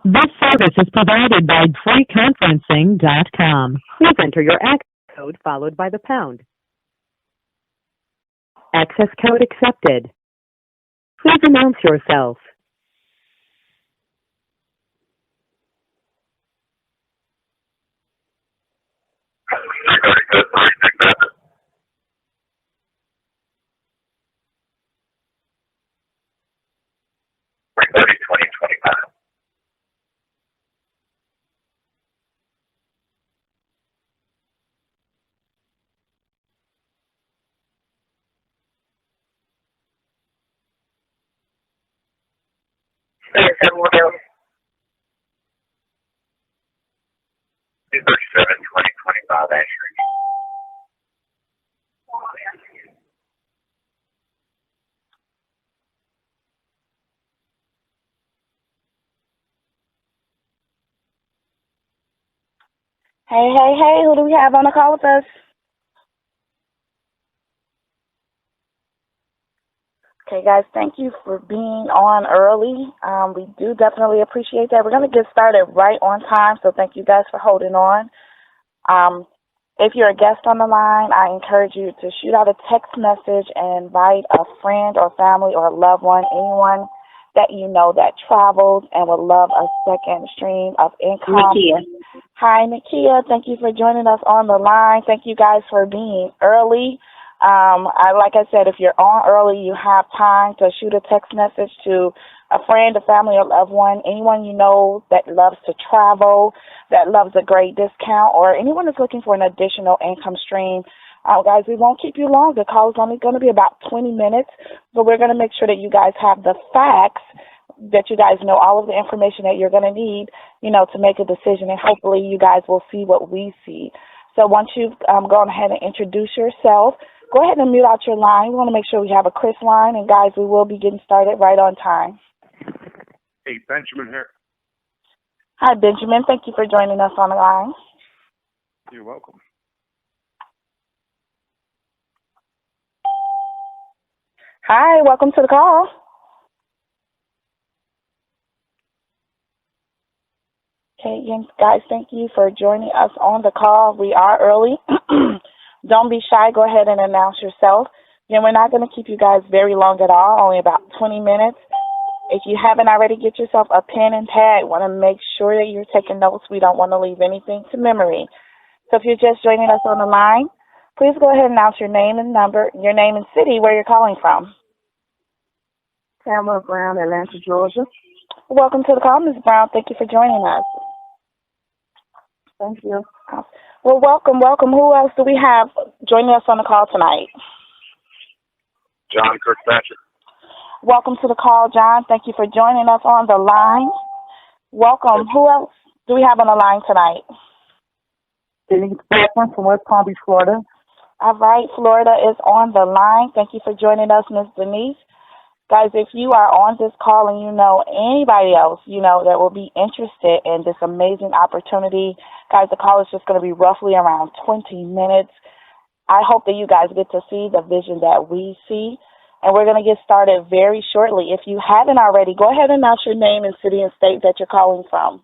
This service is provided by freeconferencing.com. Please enter your access code followed by the pound. Access code accepted. Please announce yourself. Hey, who do we have on the call with us? Okay, guys, thank you for being on early. We do definitely appreciate that. We're going to get started right on time, so thank you guys for holding on. If you're a guest on the line, I encourage you to shoot out a text message and invite a friend or family or a loved one, anyone that you know that travels and would love a second stream of income. Nakia. Hi, Nakia. Thank you for joining us on the line. Thank you guys for being early. Like I said, if you're on early, you have time to shoot a text message to a friend, a family, or loved one, anyone you know that loves to travel, that loves a great discount, or anyone that's looking for an additional income stream. Guys, we won't keep you long. The call is only going to be about 20 minutes, but we're going to make sure that you guys have the facts, that you guys know all of the information that you're going to need, to make a decision, and hopefully you guys will see what we see. So once you've gone ahead and introduce yourself, go ahead and mute out your line. We want to make sure we have a crisp line, and guys, we will be getting started right on time. Hey, Benjamin here. Hi, Benjamin. Thank you for joining us on the line. You're welcome. Hi, welcome to the call. Okay, again, guys, thank you for joining us on the call. We are early. Don't be shy. Go ahead and announce yourself. Again, we're not going to keep you guys very long at all, only about 20 minutes. If you haven't already, get yourself a pen and pad. Want to make sure that you're taking notes. We don't want to leave anything to memory. So if you're just joining us on the line, please go ahead and announce your name and number, your name and city, where you're calling from. Pamela Brown, Atlanta, Georgia. Welcome to the call, Ms. Brown. Thank you for joining us. Thank you. Well, welcome. Who else do we have joining us on the call tonight? John Kirkpatrick. Welcome to the call, John. Thank you for joining us on the line. Welcome. Who else do we have on the line tonight? Denise Blackman from West Palm Beach, Florida. All right, Florida is on the line. Thank you for joining us, Ms. Denise. Guys, if you are on this call and you know anybody else, that will be interested in this amazing opportunity, guys, the call is just going to be roughly around 20 minutes. I hope that you guys get to see the vision that we see, and we're going to get started very shortly. If you haven't already, go ahead and announce your name and city and state that you're calling from.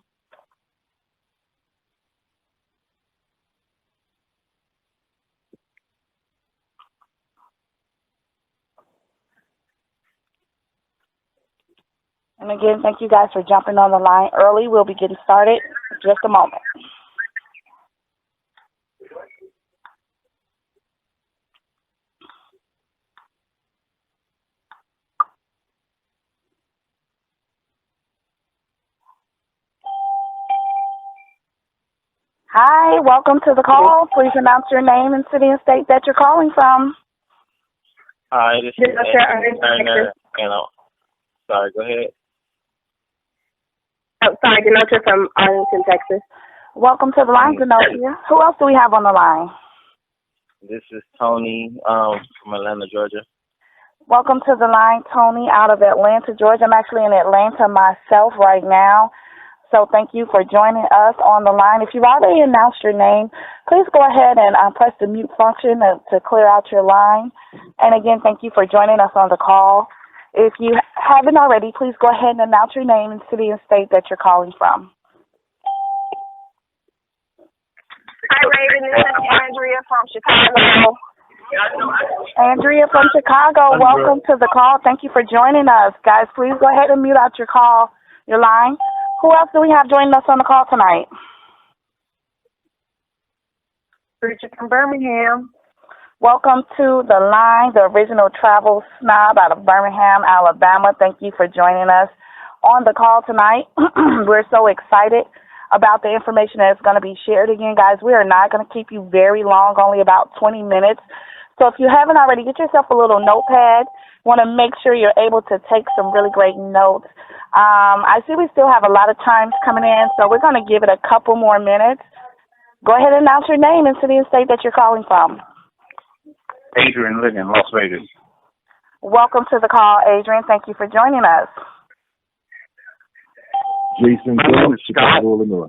And again, thank you guys for jumping on the line early. We'll be getting started in just a moment. Hi, welcome to the call. Please announce your name and city and state that you're calling from. Hi, this is Turner. Sorry, go ahead. Oh, sorry, Denotia from Arlington, Texas. Welcome to the line, Denotia. Who else do we have on the line? This is Tony from Atlanta, Georgia. Welcome to the line, Tony, out of Atlanta, Georgia. I'm actually in Atlanta myself right now. So thank you for joining us on the line. If you've already announced your name, please go ahead and press the mute function to clear out your line. And again, thank you for joining us on the call. If you haven't already, please go ahead and announce your name and city and state that you're calling from. Hi, Raven. This is Andrea from Chicago. Andrea from Chicago, welcome to the call. Thank you for joining us. Guys, please go ahead and mute out your line. Who else do we have joining us on the call tonight? Richard from Birmingham. Welcome to the line, the original travel snob out of Birmingham, Alabama. Thank you for joining us on the call tonight. We're so excited about the information that's going to be shared. Again, guys, we are not going to keep you very long, only about 20 minutes. So if you haven't already, get yourself a little notepad. Want to make sure you're able to take some really great notes. I see we still have a lot of times coming in, so we're going to give it a couple more minutes. Go ahead and announce your name and city and state that you're calling from. Adrian Ligon, Las Vegas. Welcome to the call, Adrian. Thank you for joining us. Jason Phillips, Chicago, Illinois.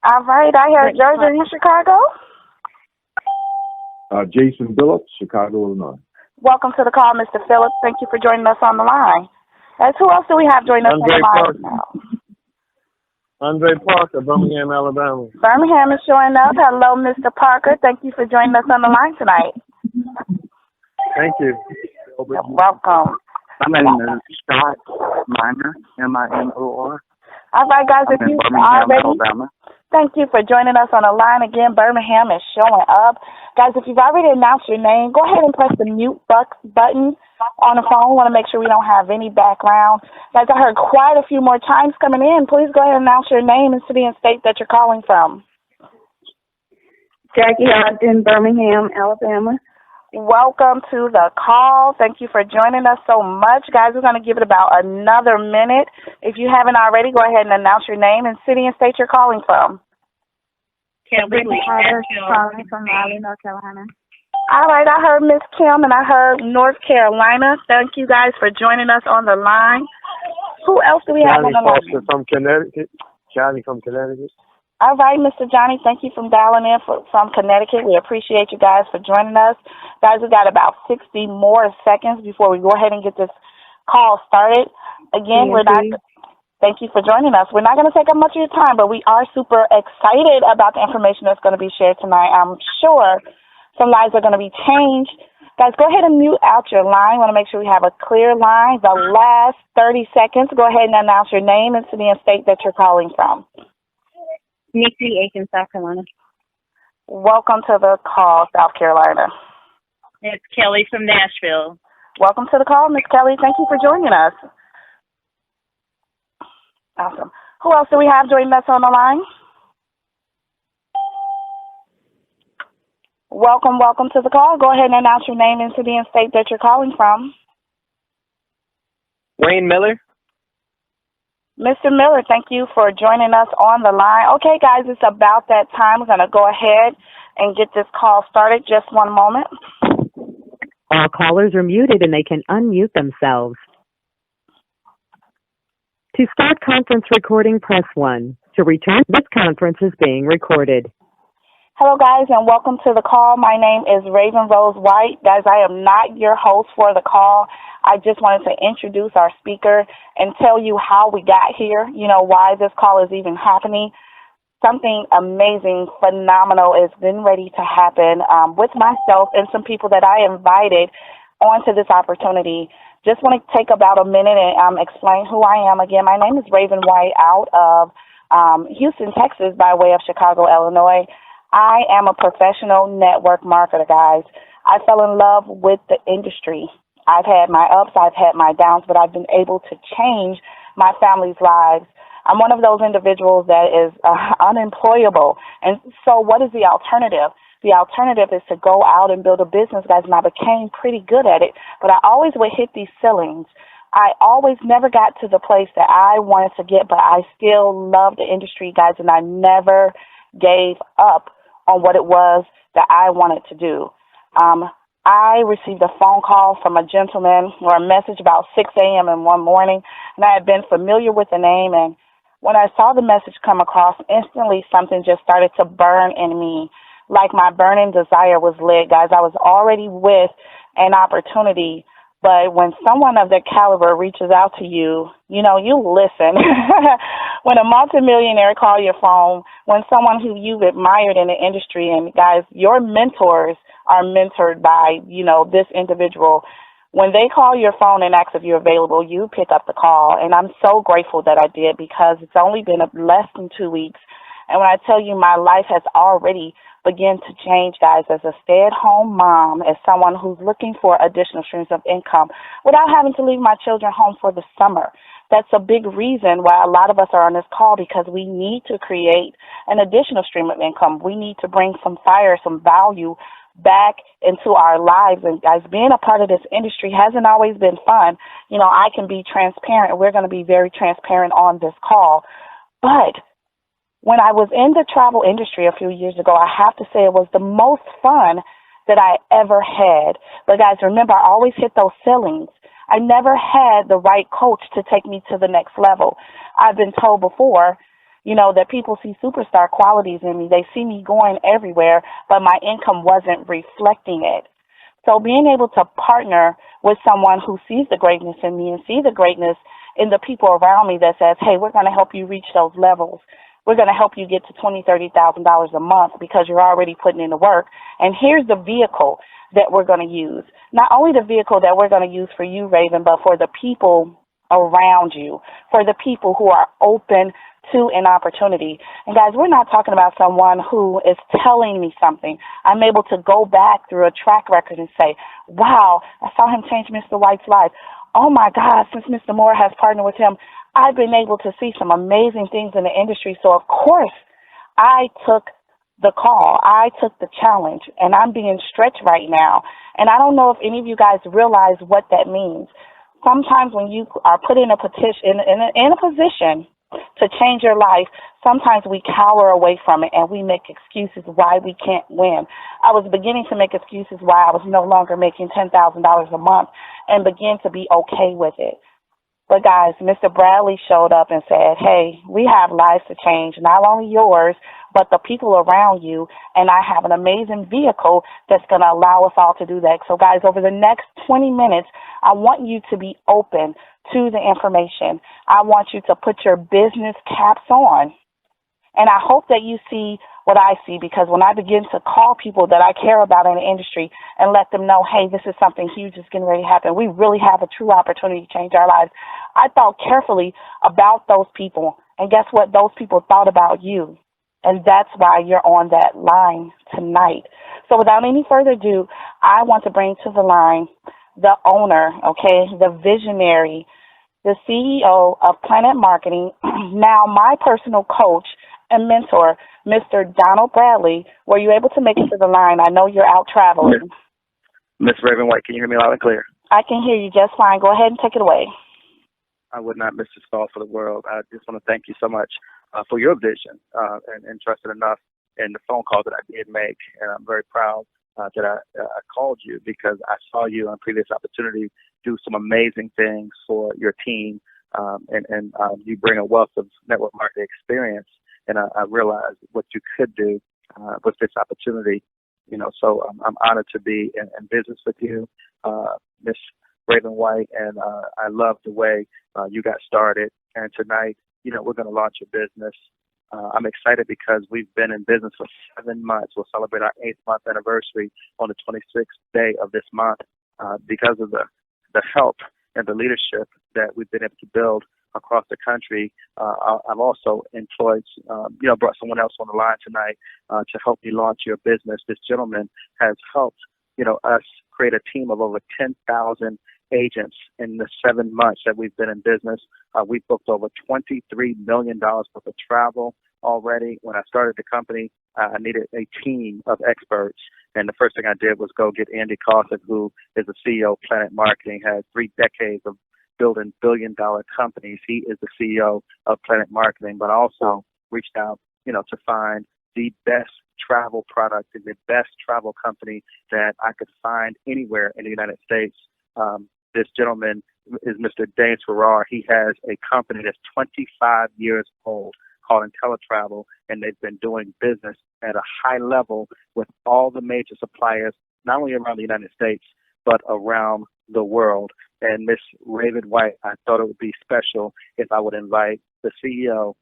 All right, I heard Georgia in Chicago. Jason Phillips, Chicago, Illinois. Welcome to the call, Mr. Phillips. Thank you for joining us on the line. Guys, who else do we have joining us on the line now? Andre Parker, Birmingham, Alabama. Birmingham is showing up. Hello, Mr. Parker. Thank you for joining us on the line tonight. Thank you. You're welcome. My name is Scott Minor, M-I-N-O-R. All right, guys, if you already, Alabama. thank you for joining us on the line again. Birmingham is showing up. Guys, if you've already announced your name, go ahead and press the mute button on the phone. We want to make sure we don't have any background. Guys, I heard quite a few more times coming in. Please go ahead and announce your name and city and state that you're calling from. Jackie Ogden, Birmingham, Alabama. Welcome to the call. Thank you for joining us so much. Guys, we're going to give it about another minute. If you haven't already, go ahead and announce your name and city and state you're calling from. Kelly Calling from Raleigh, North Carolina. All right, I heard Miss Kim and I heard North Carolina. Thank you guys for joining us on the line. Who else do we have on the line? Foster from Connecticut. Johnny from Connecticut. All right, Mr. Johnny, thank you for dialing in from Connecticut. We appreciate you guys for joining us. Guys, we got about 60 more seconds before we go ahead and get this call started. Again, thank you for joining us. We're not going to take up much of your time, but we are super excited about the information that's going to be shared tonight. I'm sure some lives are going to be changed. Guys, go ahead and mute out your line. We want to make sure we have a clear line. The last 30 seconds, go ahead and announce your name and city and state that you're calling from. Nikki Aiken, South Carolina. Welcome to the call, South Carolina. It's Kelly from Nashville. Welcome to the call, Miss Kelly. Thank you for joining us. Awesome. Who else do we have joining us on the line? Welcome to the call. Go ahead and announce your name and city and state that you're calling from. Wayne Miller. Mr. Miller, thank you for joining us on the line. Okay, guys, it's about that time. We're going to go ahead and get this call started. Just one moment. All callers are muted and they can unmute themselves. To start conference recording, press 1. To return, this conference is being recorded. Hello, guys, and welcome to the call. My name is Raven Rose White. Guys, I am not your host for the call. I just wanted to introduce our speaker and tell you how we got here, why this call is even happening. Something amazing, phenomenal is getting ready to happen with myself and some people that I invited onto this opportunity. Just want to take about a minute and explain who I am. Again, my name is Raven White out of Houston, Texas, by way of Chicago, Illinois. I am a professional network marketer, guys. I fell in love with the industry. I've had my ups, I've had my downs, but I've been able to change my family's lives. I'm one of those individuals that is unemployable. And so what is the alternative? The alternative is to go out and build a business, guys, and I became pretty good at it. But I always would hit these ceilings. I always never got to the place that I wanted to get, but I still love the industry, guys, and I never gave up on what it was that I wanted to do. I received a phone call from a gentleman or a message about 6 a.m. in one morning, and I had been familiar with the name, and when I saw the message come across, instantly something just started to burn in me, like my burning desire was lit, guys. I was already with an opportunity But when someone of their caliber reaches out to you, you know, you listen. When a multimillionaire call your phone, when someone who you've admired in the industry, and guys, your mentors are mentored by, you know, this individual. When they call your phone and ask if you're available, you pick up the call. And I'm so grateful that I did, because it's only been less than 2 weeks. And when I tell you my life has already begun to change, guys, as a stay-at-home mom, as someone who's looking for additional streams of income without having to leave my children home for the summer. That's a big reason why a lot of us are on this call, because we need to create an additional stream of income. We need to bring some fire, some value back into our lives. And guys, being a part of this industry hasn't always been fun. You know, I can be transparent. We're going to be very transparent on this call. But when I was in the travel industry a few years ago, I have to say it was the most fun that I ever had. But guys, remember, I always hit those ceilings. I never had the right coach to take me to the next level. I've been told before, you know, that people see superstar qualities in me. They see me going everywhere, but my income wasn't reflecting it. So being able to partner with someone who sees the greatness in me and see the greatness in the people around me that says, hey, we're going to help you reach those levels. We're going to help you get to $20,000, $30,000 a month because you're already putting in the work. And here's the vehicle that we're going to use. Not only the vehicle that we're going to use for you, Raven, but for the people around you, for the people who are open to an opportunity. And guys, we're not talking about someone who is telling me something. I'm able to go back through a track record and say, wow, I saw him change Mr. White's life. Oh my God, since Mr. Moore has partnered with him, I've been able to see some amazing things in the industry. So of course, I took the call. I took the challenge, and I'm being stretched right now. And I don't know if any of you guys realize what that means. Sometimes when you are put in a position to change your life, sometimes we cower away from it and we make excuses why we can't win. I was beginning to make excuses why I was no longer making $10,000 a month and begin to be okay with it. But guys, Mr. Bradley showed up and said, hey, we have lives to change, not only yours, but the people around you. And I have an amazing vehicle that's going to allow us all to do that. So guys, over the next 20 minutes, I want you to be open to the information. I want you to put your business caps on. And I hope that you see what I see, because when I begin to call people that I care about in the industry and let them know, hey, this is something huge that's getting ready to happen, we really have a true opportunity to change our lives. I thought carefully about those people, and guess what? Those people thought about you. And that's why you're on that line tonight. So without any further ado, I want to bring to the line the owner, the visionary, the CEO of Plannet Marketing, now my personal coach and mentor, Mr. Donald Bradley. Were you able to make it to the line? I know you're out traveling. Miss Raven White, can you hear me loud and clear? I can hear you just fine. Go ahead and take it away. I would not miss this call for the world. I just want to thank you so much for your vision and trusted enough in the phone call that I did make. And I'm very proud that I called you, because I saw you on previous opportunity do some amazing things for your team, and you bring a wealth of network marketing experience. And I realized what you could do with this opportunity. You know, so I'm honored to be in business with you, Miss Raven White, and I love the way you got started. And tonight, you know, we're going to launch a business. I'm excited because we've been in business for 7 months. We'll celebrate our 8th month anniversary on the 26th day of this month because of the help and the leadership that we've been able to build across the country. I've also employed, brought someone else on the line tonight to help me launch your business. This gentleman has helped, us create a team of over 10,000 agents in the 7 months that we've been in business. We've booked over $23 million worth of travel already. When I started the company, I needed a team of experts. And the first thing I did was go get Andy Cawthon, who is the CEO of Plannet Marketing, has 3 decades of building billion-dollar companies. He is the CEO of Plannet Marketing, but I also reached out, to find the best travel product and the best travel company that I could find anywhere in the United States. This gentleman is Mr. James Farrar. He has a company that's 25 years old called IntelliTravel, and they've been doing business at a high level with all the major suppliers, not only around the United States, but around the world. And Miss Raven White, I thought it would be special if I would invite the CEO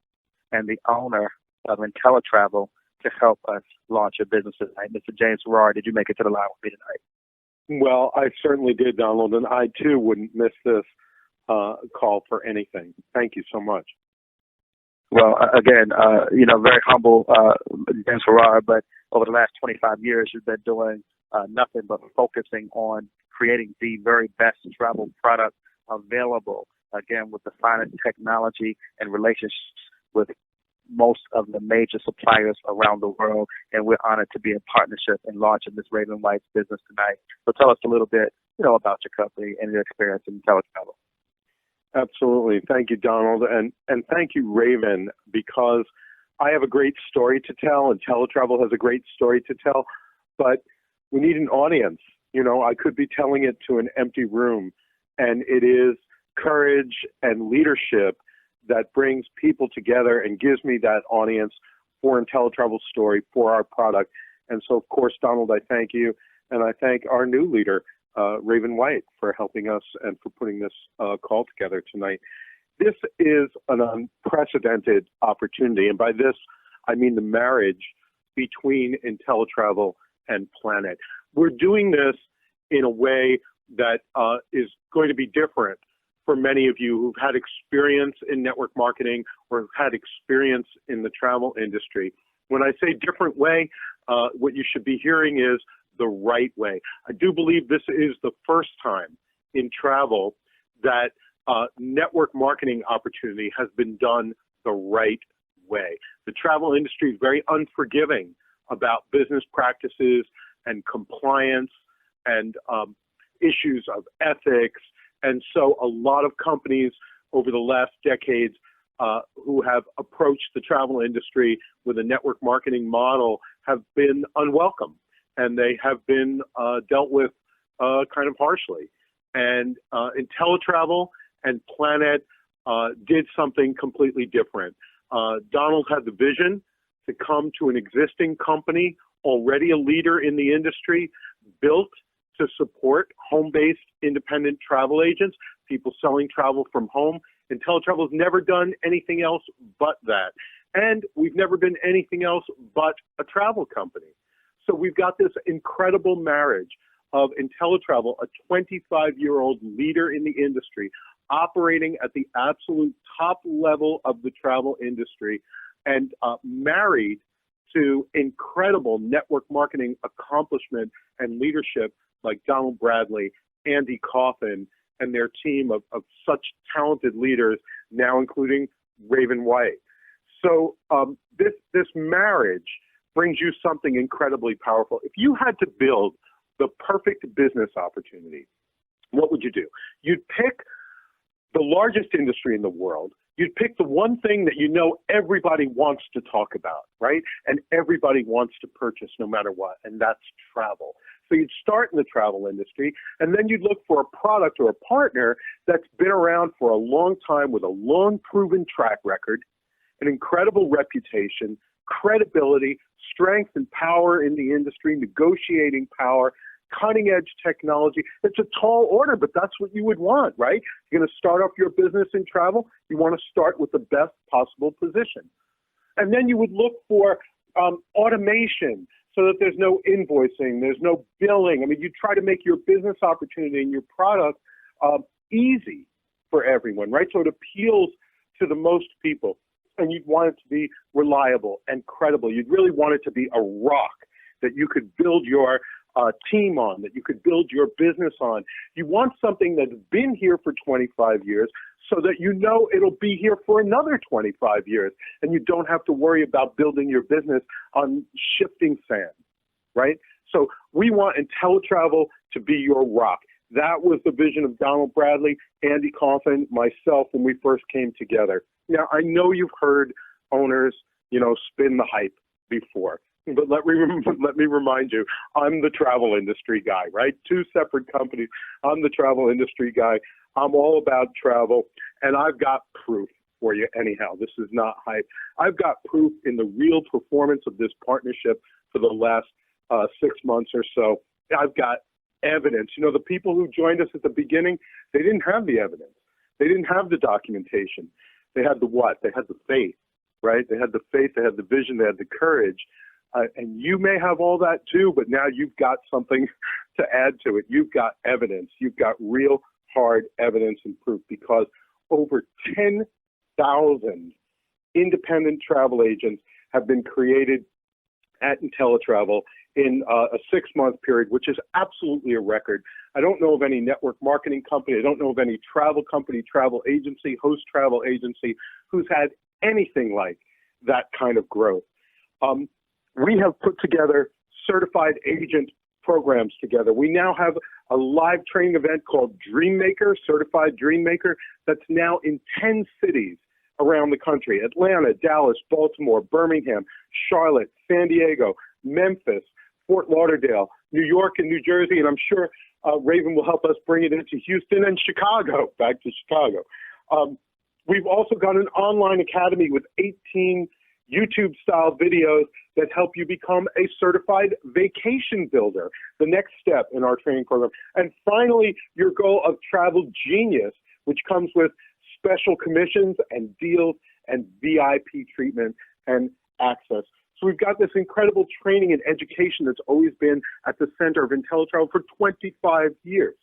and the owner of IntelliTravel to help us launch a business tonight. Mr. James Farrar, did you make it to the line with me tonight? Well, I certainly did, Donald, and I too wouldn't miss this call for anything. Thank you so much. Well, again, very humble, James Farrar, but over the last 25 years, you've been doing nothing but focusing on creating the very best travel product available, again, with the finest technology and relationships with most of the major suppliers around the world. And we're honored to be in partnership and launching Ms. Raven White's business tonight. So tell us a little bit, about your company and your experience in IntelliTravel. Absolutely. Thank you, Donald. And thank you, Raven, because I have a great story to tell, and IntelliTravel has a great story to tell, but we need an audience. I could be telling it to an empty room, and it is courage and leadership that brings people together and gives me that audience for IntelliTravel's story, for our product. And so, of course, Donald, I thank you, and I thank our new leader, Raven White, for helping us and for putting this call together tonight. This is an unprecedented opportunity, and by this, I mean the marriage between IntelliTravel and Plannet. We're doing this in a way that is going to be different for many of you who've had experience in network marketing or have had experience in the travel industry. When I say different way, what you should be hearing is the right way. I do believe this is the first time in travel that network marketing opportunity has been done the right way. The travel industry is very unforgiving about business practices and compliance and issues of ethics. And so a lot of companies over the last decades who have approached the travel industry with a network marketing model have been unwelcome, and they have been dealt with kind of harshly. And IntelliTravel and Plannet did something completely different. Donald had the vision to come to an existing company, already a leader in the industry, built to support home-based independent travel agents, people selling travel from home. IntelliTravel has never done anything else but that. And we've never been anything else but a travel company. So we've got this incredible marriage of IntelliTravel, a 25-year-old leader in the industry, operating at the absolute top level of the travel industry, and married to incredible network marketing accomplishment and leadership like Donald Bradley, Andy Coffin, and their team of such talented leaders, now including Raven White. So this marriage brings you something incredibly powerful. If you had to build the perfect business opportunity, what would you do? You'd pick the largest industry in the world. You'd pick the one thing that everybody wants to talk about, right? And everybody wants to purchase no matter what, and that's travel. So you'd start in the travel industry, and then you'd look for a product or a partner that's been around for a long time with a long proven track record, an incredible reputation, credibility, strength and power in the industry, negotiating power, cutting edge technology. It's a tall order, but that's what you would want, right? You're going to start off your business in travel. You want to start with the best possible position. And then you would look for automation so that there's no invoicing, there's no billing. I mean, you try to make your business opportunity and your product easy for everyone, right? So it appeals to the most people. And you'd want it to be reliable and credible. You'd really want it to be a rock that you could build your team on, that you could build your business on. You want something that's been here for 25 years so that it'll be here for another 25 years, and you don't have to worry about building your business on shifting sand, right? So we want IntelliTravel to be your rock. That was the vision of Donald Bradley, Andy Coffin, myself when we first came together. Now, I know you've heard owners, spin the hype before. But let me remind you, I'm the travel industry guy, right? Two separate companies. I'm the travel industry guy. I'm all about travel, and I've got proof for you anyhow. This is not hype. I've got proof in the real performance of this partnership for the last 6 months or so. I've got evidence. You know, the people who joined us at the beginning, they didn't have the evidence. They didn't have the documentation. They had the what? They had the faith, right? They had the faith, they had the vision, they had the courage. And you may have all that too, but now you've got something to add to it. You've got evidence. You've got real hard evidence and proof, because over 10,000 independent travel agents have been created at IntelliTravel in a 6-month period, which is absolutely a record. I don't know of any network marketing company. I don't know of any travel company, travel agency, host travel agency who's had anything like that kind of growth. We have put together certified agent programs together. We now have a live training event called Dreammaker, Certified Dreammaker, that's now in 10 cities around the country: Atlanta, Dallas, Baltimore, Birmingham, Charlotte, San Diego, Memphis, Fort Lauderdale, New York, and New Jersey. And I'm sure Raven will help us bring it into Houston and Chicago, back to Chicago. We've also got an online academy with 18 YouTube-style videos that help you become a certified vacation builder, the next step in our training program. And finally, your goal of Travel Genius, which comes with special commissions and deals and VIP treatment and access. So we've got this incredible training and education that's always been at the center of IntelliTravel for 25 years.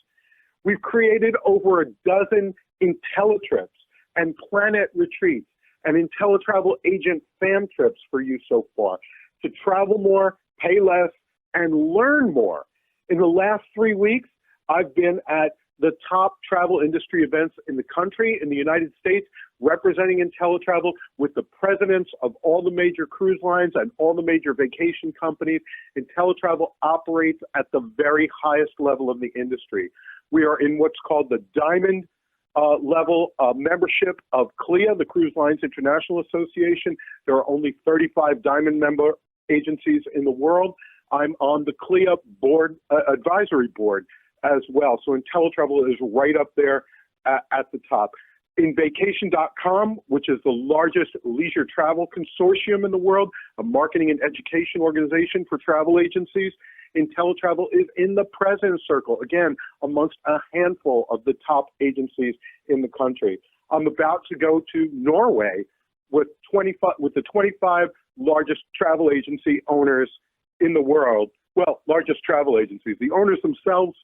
We've created over a dozen IntelliTrips and Plannet retreats and IntelliTravel agent fam trips for you so far, to travel more, pay less, and learn more. In the last 3 weeks, I've been at the top travel industry events in the country, in the United States, representing IntelliTravel with the presidents of all the major cruise lines and all the major vacation companies. IntelliTravel operates at the very highest level of the industry. We are in what's called the Diamond level membership of CLIA, the Cruise Lines International Association. There are only 35 Diamond member agencies in the world. I'm on the CLIA board, advisory board as well. So IntelliTravel is right up there at the top. In vacation.com, which is the largest leisure travel consortium in the world, a marketing and education organization for travel agencies, IntelliTravel is in the President's Circle, again, amongst a handful of the top agencies in the country. I'm about to go to Norway with the 25 largest travel agency owners in the world. Well, largest travel agencies. The owners themselves,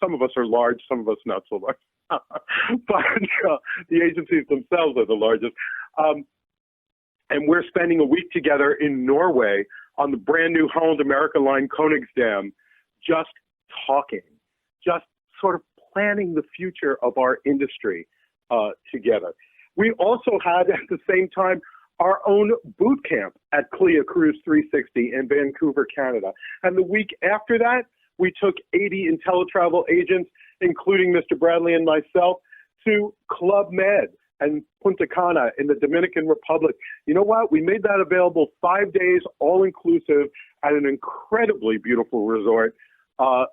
some of us are large, some of us not so large. But the agencies themselves are the largest. And we're spending a week together in Norway on the brand new Holland America Line Koningsdam, just talking, just sort of planning the future of our industry together. We also had at the same time our own boot camp at CLIA Cruise 360 in Vancouver, Canada. And the week after that, we took 80 IntelliTravel agents, including Mr. Bradley and myself, to Club Med and Punta Cana in the Dominican Republic. You know what? We made that available 5 days, all-inclusive, at an incredibly beautiful resort for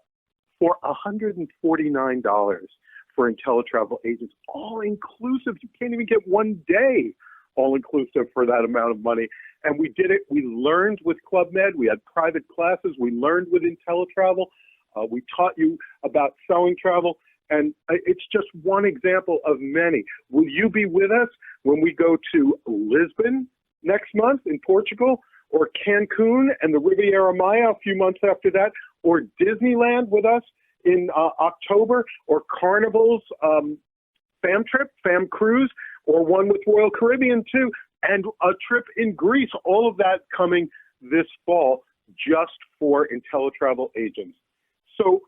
$149 for IntelliTravel agents. All-inclusive. You can't even get 1 day all-inclusive for that amount of money. And we did it. We learned with Club Med. We had private classes. We learned with IntelliTravel. We taught you about selling travel. And it's just one example of many. Will you be with us when we go to Lisbon next month in Portugal, or Cancun and the Riviera Maya a few months after that, or Disneyland with us in October, or Carnival's fam trip, fam cruise, or one with Royal Caribbean too, and a trip in Greece, all of that coming this fall just for IntelliTravel agents. So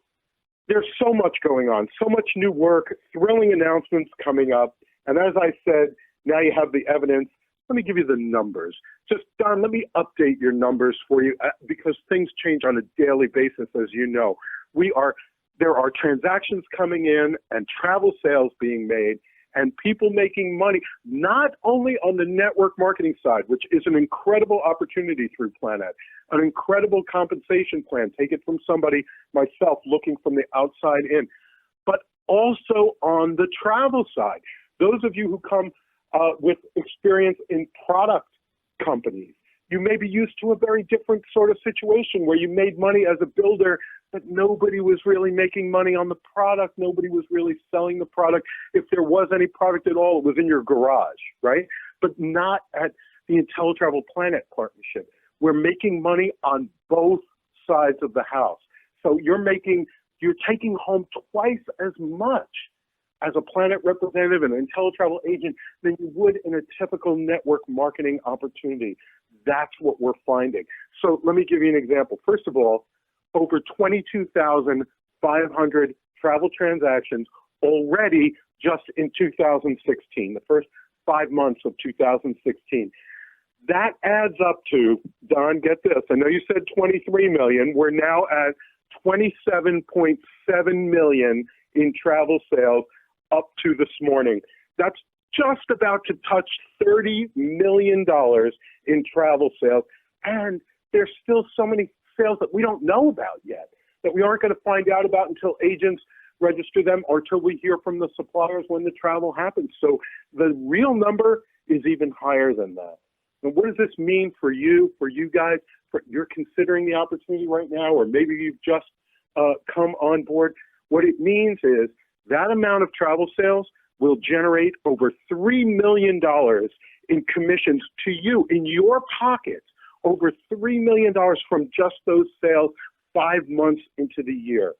there's so much going on, so much new work, thrilling announcements coming up. And as I said, now you have the evidence. Let me give you the numbers. Just, Don, let me update your numbers for you because things change on a daily basis, as you know. There are transactions coming in and travel sales being made and people making money, not only on the network marketing side, which is an incredible opportunity through Plannet, an incredible compensation plan, take it from somebody, myself, looking from the outside in, but also on the travel side. Those of you who come with experience in product companies, you may be used to a very different sort of situation where you made money as a builder but nobody was really making money on the product. Nobody was really selling the product. If there was any product at all, it was in your garage, right? But not at the IntelliTravel Plannet partnership. We're making money on both sides of the house. So you're taking home twice as much as a Plannet representative and an IntelliTravel agent than you would in a typical network marketing opportunity. That's what we're finding. So let me give you an example. First of all, over 22,500 travel transactions already just in 2016, the first 5 months of 2016. That adds up to, Don, get this, I know you said 23 million. We're now at 27.7 million in travel sales up to this morning. That's just about to touch $30 million in travel sales. And there's still so many sales that we don't know about yet, that we aren't going to find out about until agents register them or till we hear from the suppliers when the travel happens. So the real number is even higher than that. And what does this mean for you guys? You're considering the opportunity right now, or maybe you've just come on board. What it means is that amount of travel sales will generate over $3 million in commissions to you in your pockets, over $3 million from just those sales 5 months into the year.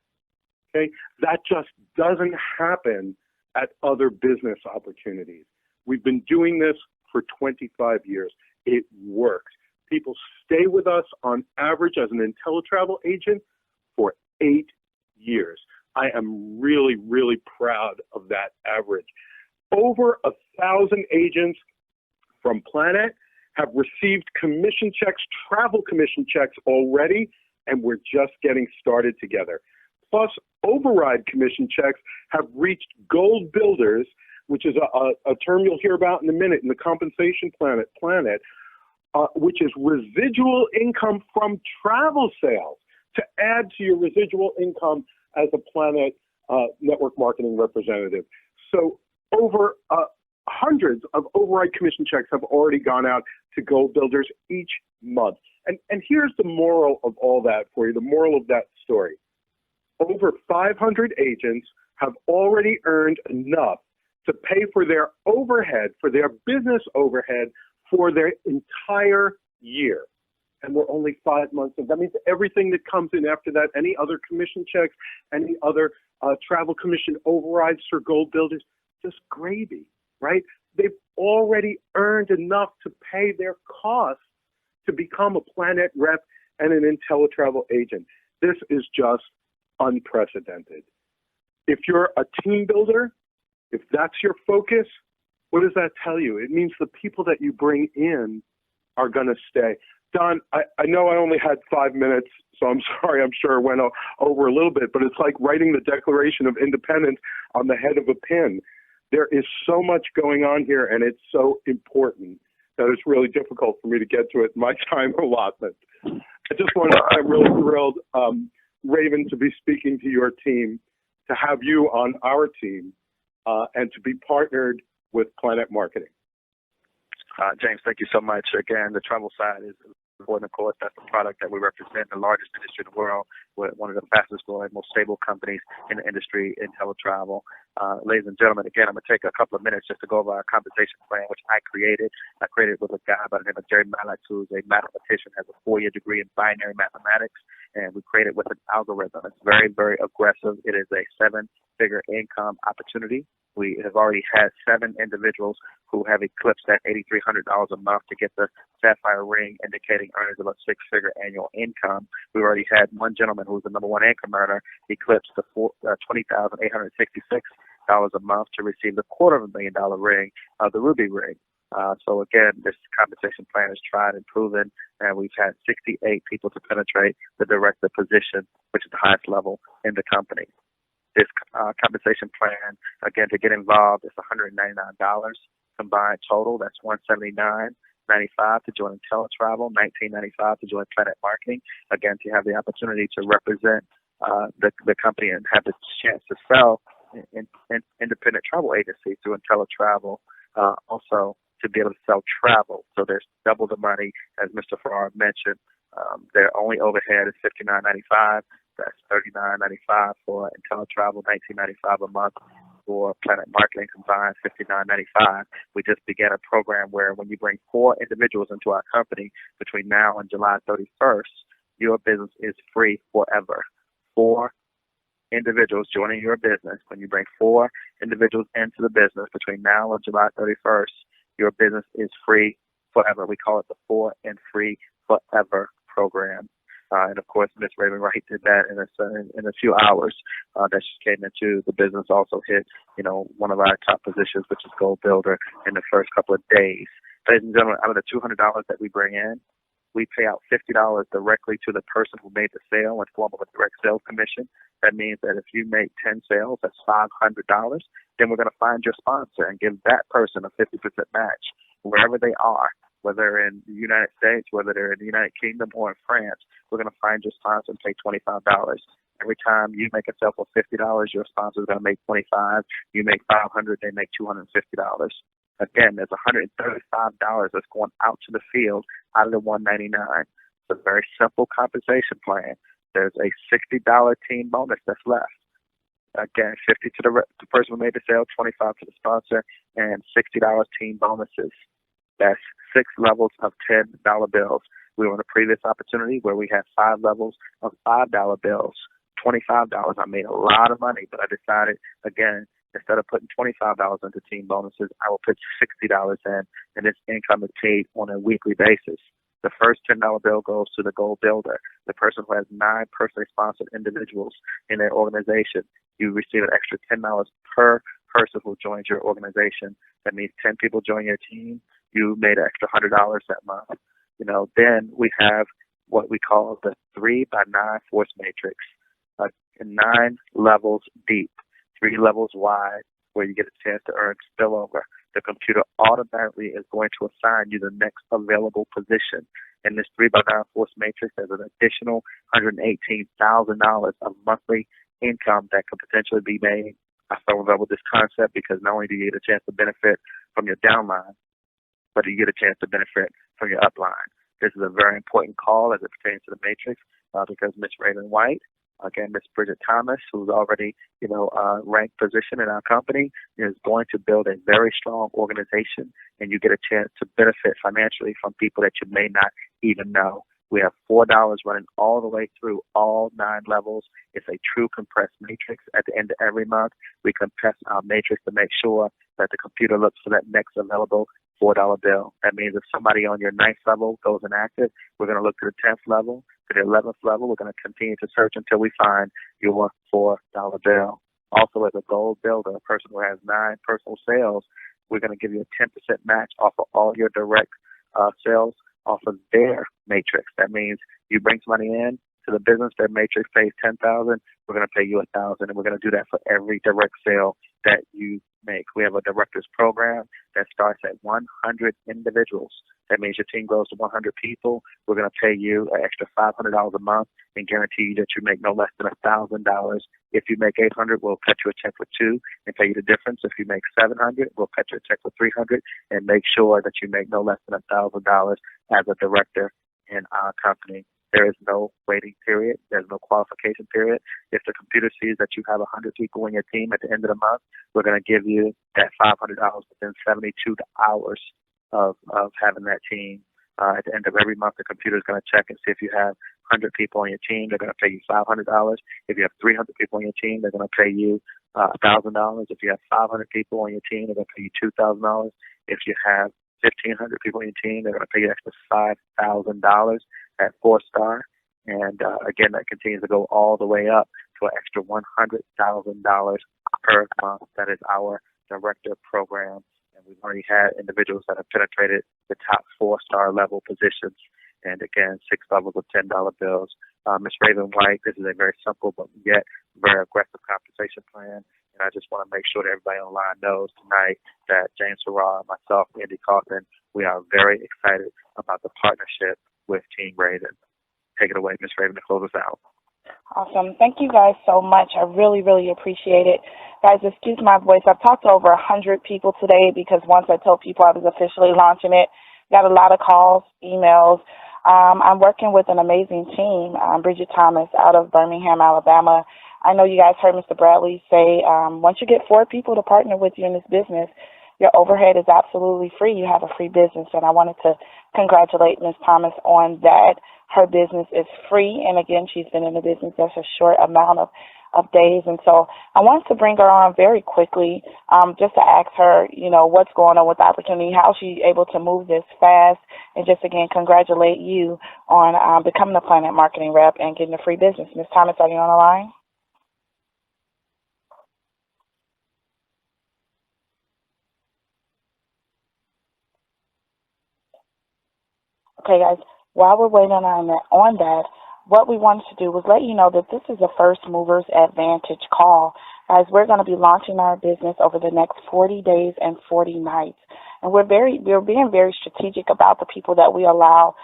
Okay, that just doesn't happen at other business opportunities. We've been doing this for 25 years. It works. People stay with us on average as an IntelliTravel agent for 8 years. I am really, really proud of that average. Over 1,000 agents from Plannet have received commission checks, travel commission checks already, and we're just getting started together. Plus, override commission checks have reached gold builders, which is a term you'll hear about in a minute in the compensation Plannet, which is residual income from travel sales to add to your residual income as a Plannet network marketing representative. So over hundreds of override commission checks have already gone out to gold builders each month. And here's the moral of all that for you, the moral of that story. Over 500 agents have already earned enough to pay for their overhead, for their business overhead, for their entire year. And we're only 5 months in. That means everything that comes in after that, any other commission checks, any other travel commission overrides for gold builders, just gravy, right? They've already earned enough to pay their costs to become a Plannet rep and an IntelliTravel agent. This is just unprecedented. If you're a team builder, if that's your focus, what does that tell you? It means the people that you bring in are going to stay. Don, I know I only had 5 minutes, so I'm sorry. I'm sure it went over a little bit, but it's like writing the Declaration of Independence on the head of a pin. There is so much going on here, and it's so important that it's really difficult for me to get to it in my time allotment. I'm really thrilled, Raven, to be speaking to your team, to have you on our team, and to be partnered with Plannet Marketing. James, thank you so much. Again, the travel side is important, of course. That's the product that we represent, the largest industry in the world. We're one of the fastest growing, most stable companies in the industry in teletravel. Ladies and gentlemen, again, I'm going to take a couple of minutes just to go over our compensation plan, which I created. I created with a guy by the name of Jerry Malak, who's a mathematician, has a 4-year degree in binary mathematics, and we created with an algorithm. It's very, very aggressive. It is a 7-figure income opportunity. We have already had 7 individuals who have eclipsed that $8,300 a month to get the Sapphire ring, indicating earnings of a 6-figure annual income. We already had one gentleman who was the #1 income earner eclipse the $20,866 a month to receive the $250,000 ring, the Ruby ring. So again, this compensation plan is tried and proven, and we've had 68 people to penetrate the director position, which is the highest level in the company. This compensation plan, again, to get involved, is $199 combined total. That's $179.95 to join IntelliTravel, $19.95 to join Plannet Marketing. Again, to have the opportunity to represent the company and have the chance to sell in independent travel agencies through IntelliTravel. Also, to be able to sell travel. So there's double the money, as Mr. Farrar mentioned. Their only overhead is $59.95. That's $39.95 for IntelliTravel, $19.95 a month for Plannet Marketing combined, $59.95. We just began a program where when you bring 4 individuals into our company between now and July 31st, your business is free forever. 4 individuals joining your business. When you bring 4 individuals into the business between now and July 31st, your business is free forever. We call it the 4 and Free Forever program. And of course, Miss Raven Wright did that in a few hours that she came into the business. Also hit, one of our top positions, which is Gold Builder, in the first couple of days. Ladies and gentlemen, out of the $200 that we bring in, we pay out $50 directly to the person who made the sale in form of a direct sales commission. That means that if you make 10 sales, that's $500. Then we're going to find your sponsor and give that person a 50% match wherever they are, whether in the United States, whether they're in the United Kingdom or in France. We're going to find your sponsor and pay $25. Every time you make a sale for $50, your sponsor is going to make $25. You make $500, they make $250. Again, there's $135 that's going out to the field out of the $199. It's a very simple compensation plan. There's a $60 team bonus that's left. Again, $50 to the person who made the sale, $25 to the sponsor, and $60 team bonuses. That's 6 levels of $10 bills. We were in a previous opportunity where we had 5 levels of $5 bills, $25. I made a lot of money, but I decided, again, instead of putting $25 into team bonuses, I will put $60 in, and this income is paid on a weekly basis. The first $10 bill goes to the Gold Builder, the person who has 9 personally sponsored individuals in their organization. You receive an extra $10 per person who joins your organization. That means 10 people join your team. You made an extra $100 that month. Then we have what we call the 3x9 force matrix, 9 levels deep, 3 levels wide, where you get a chance to earn spillover. The computer automatically is going to assign you the next available position. In this 3x9 force matrix, there's an additional $118,000 of monthly income that could potentially be made. I fell in love with this concept because not only do you get a chance to benefit from your downline, but you get a chance to benefit from your upline. This is a very important call as it pertains to the matrix because Miss Raven White, again, Miss Bridget Thomas, who's already, ranked position in our company, is going to build a very strong organization, and you get a chance to benefit financially from people that you may not even know. We have $4 running all the way through all 9 levels. It's a true compressed matrix. At the end of every month, we compress our matrix to make sure that the computer looks for that next available $4 bill. That means if somebody on your 9th level goes inactive, we're going to look to the 10th level, to the 11th level. We're going to continue to search until we find your $4 bill. Also, as a Gold Builder, a person who has 9 personal sales, we're going to give you a 10% match off of all your direct sales off of their matrix. That means you bring somebody in to the business, their matrix pays $10,000, we're going to pay you $1,000, and we're going to do that for every direct sale that you make. We have a directors program that starts at 100 individuals. That means your team grows to 100 people. We're going to pay you an extra $500 a month and guarantee you that you make no less than $1,000. If you make $800, we'll cut you a check for $2 and pay you the difference. If you make $700, we'll cut you a check for $300 and make sure that you make no less than $1,000 as a director in our company. There is no waiting period. There's no qualification period. If the computer sees that you have 100 people in your team at the end of the month, we're going to give you that $500 within 72 hours of having that team. At the end of every month, the computer is going to check and see if you have 100 people on your team. They're going to pay you $500. If you have 300 people on your team, they're going to pay you $1,000. If you have 500 people on your team, they're going to pay you $2,000. If you have 1,500 people on your team, they're going to pay you extra $5,000 at 4-star. And again, that continues to go all the way up to an extra $100,000 per month. That is our director program. And we've already had individuals that have penetrated the top 4-star level positions. And again, 6 levels of $10 bills. Ms. Raven White, this is a very simple but yet very aggressive compensation plan. And I just want to make sure that everybody online knows tonight that James Farrar, myself, Andy Kaufman, we are very excited about the partnership with Team Raven. Take it away, Ms. Raven, to close us out. Awesome. Thank you guys so much. I really, really appreciate it. Guys, excuse my voice. I've talked to over 100 people today because once I told people I was officially launching it, got a lot of calls, emails. I'm working with an amazing team, Bridget Thomas out of Birmingham, Alabama. I know you guys heard Mr. Bradley say once you get 4 people to partner with you in this business, your overhead is absolutely free. You have a free business, and I wanted to congratulate Ms. Thomas on that. Her business is free, and again, she's been in the business just a short amount of days, and so I wanted to bring her on very quickly just to ask her, what's going on with the opportunity, how she's able to move this fast, and just, again, congratulate you on becoming a Plannet Marketing rep and getting a free business. Ms. Thomas, are you on the line? Okay, guys, while we're waiting on that, what we wanted to do was let you know that this is a First Movers Advantage call. Guys, we're going to be launching our business over the next 40 days and 40 nights. And we're being very strategic about the people that we allow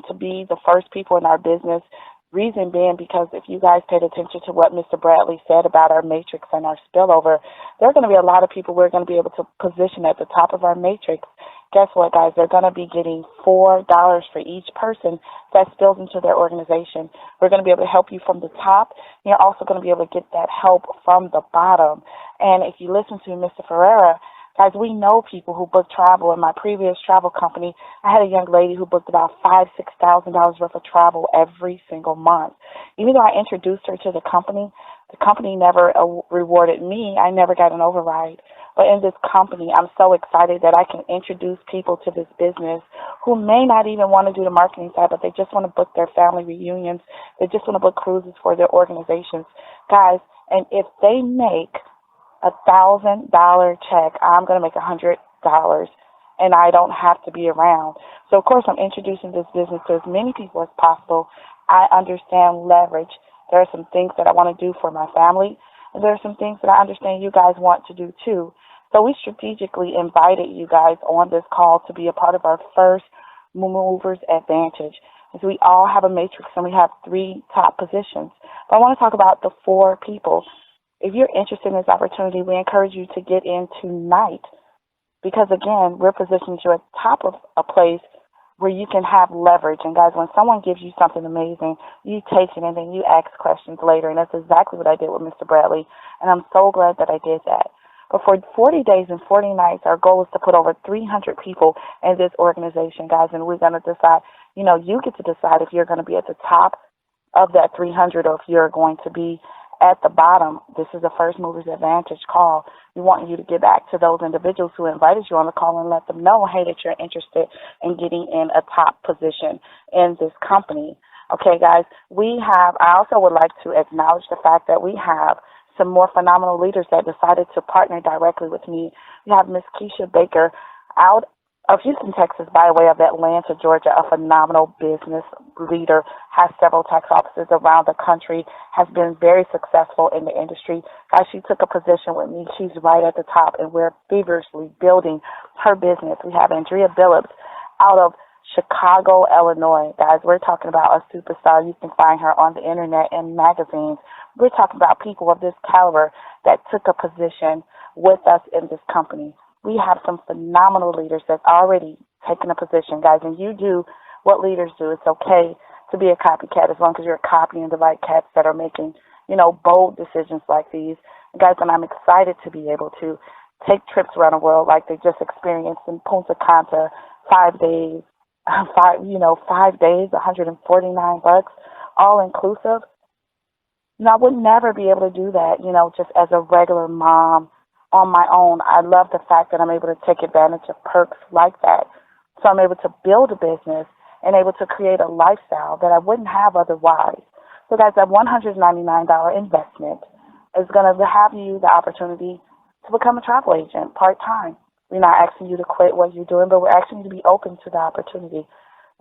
to be the first people in our business. Reason being because if you guys paid attention to what Mr. Bradley said about our matrix and our spillover, there are going to be a lot of people we're going to be able to position at the top of our matrix. Guess what, guys? They're going to be getting $4 for each person that spills into their organization. We're going to be able to help you from the top. You're also going to be able to get that help from the bottom. And if you listen to Mr. Ferreira, guys, we know people who book travel. In my previous travel company, I had a young lady who booked about $5,000-$6,000 worth of travel every single month. Even though I introduced her to the company never rewarded me. I never got an override. But in this company, I'm so excited that I can introduce people to this business who may not even want to do the marketing side, but they just want to book their family reunions. They just want to book cruises for their organizations. Guys, and if they make $1,000 check, I'm going to make $100, and I don't have to be around. So, of course, I'm introducing this business to as many people as possible. I understand leverage. There are some things that I want to do for my family, and there are some things that I understand you guys want to do too. So we strategically invited you guys on this call to be a part of our First Movers Advantage. So we all have a matrix, and we have 3 top positions. But I want to talk about the 4 people. If you're interested in this opportunity, we encourage you to get in tonight because, again, we're positioning you at the top of a place where you can have leverage. And, guys, when someone gives you something amazing, you take it and then you ask questions later. And that's exactly what I did with Mr. Bradley, and I'm so glad that I did that. But for 40 days and 40 nights, our goal is to put over 300 people in this organization, guys, and we're going to decide, you get to decide if you're going to be at the top of that 300 or if you're going to be at the bottom. This is a First Movers Advantage call. We want you to get back to those individuals who invited you on the call and let them know, hey, that you're interested in getting in a top position in this company. Okay, guys, I also would like to acknowledge the fact that we have some more phenomenal leaders that decided to partner directly with me. We have Miss Keisha Baker out of Houston, Texas, by way of Atlanta, Georgia, a phenomenal business leader, has several tax offices around the country, has been very successful in the industry. Guys, she took a position with me. She's right at the top, and we're feverishly building her business. We have Andrea Billups out of Chicago, Illinois. Guys, we're talking about a superstar. You can find her on the internet and magazines. We're talking about people of this caliber that took a position with us in this company. We have some phenomenal leaders that's already taken a position, guys, and you do what leaders do. It's okay to be a copycat as long as you're copying the right cats that are making, bold decisions like these. And guys, and I'm excited to be able to take trips around the world like they just experienced in Punta Cana, 5 days, 5 days, $149, all inclusive. I would never be able to do that, just as a regular mom on my own. I love the fact that I'm able to take advantage of perks like that. So I'm able to build a business and able to create a lifestyle that I wouldn't have otherwise. So guys, that $199 investment is going to have you the opportunity to become a travel agent part-time. We're not asking you to quit what you're doing, but we're asking you to be open to the opportunity.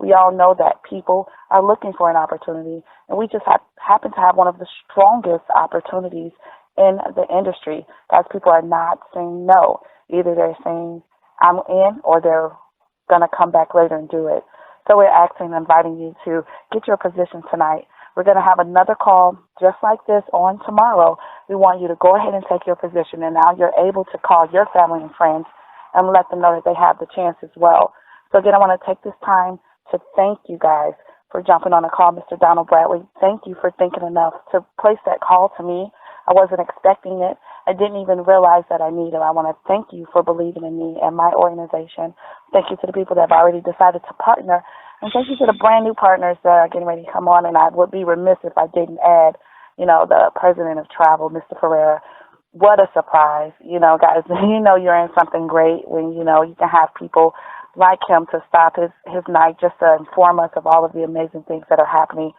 We all know that people are looking for an opportunity, and we just happen to have one of the strongest opportunities in the industry. Guys, people are not saying no. Either they're saying I'm in or they're going to come back later and do it. So we're asking and inviting you to get your position tonight. We're going to have another call just like this on tomorrow. We want you to go ahead and take your position, and now you're able to call your family and friends and let them know that they have the chance as well. So again, I want to take this time to thank you guys for jumping on the call. Mr. Donald Bradley, thank you for thinking enough to place that call to me. I wasn't expecting it. I didn't even realize that I needed it. I want to thank you for believing in me and my organization. Thank you to the people that have already decided to partner. And thank you to the brand new partners that are getting ready to come on. And I would be remiss if I didn't add, the president of travel, Mr. Ferreira. What a surprise. Guys, you're in something great when, you can have people like him to stop his night just to inform us of all of the amazing things that are happening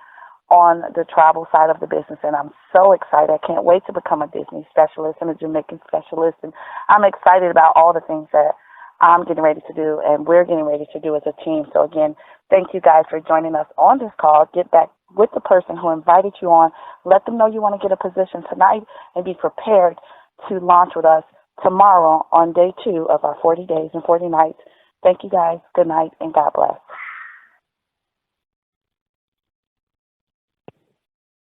on the travel side of the business. And I'm so excited. I can't wait to become a Disney specialist and a Jamaican specialist. And I'm excited about all the things that I'm getting ready to do and we're getting ready to do as a team. So again, thank you guys for joining us on this call. Get back with the person who invited you on. Let them know you want to get a position tonight and be prepared to launch with us tomorrow on day 2 of our 40 days and 40 nights. Thank you guys. Good night and God bless.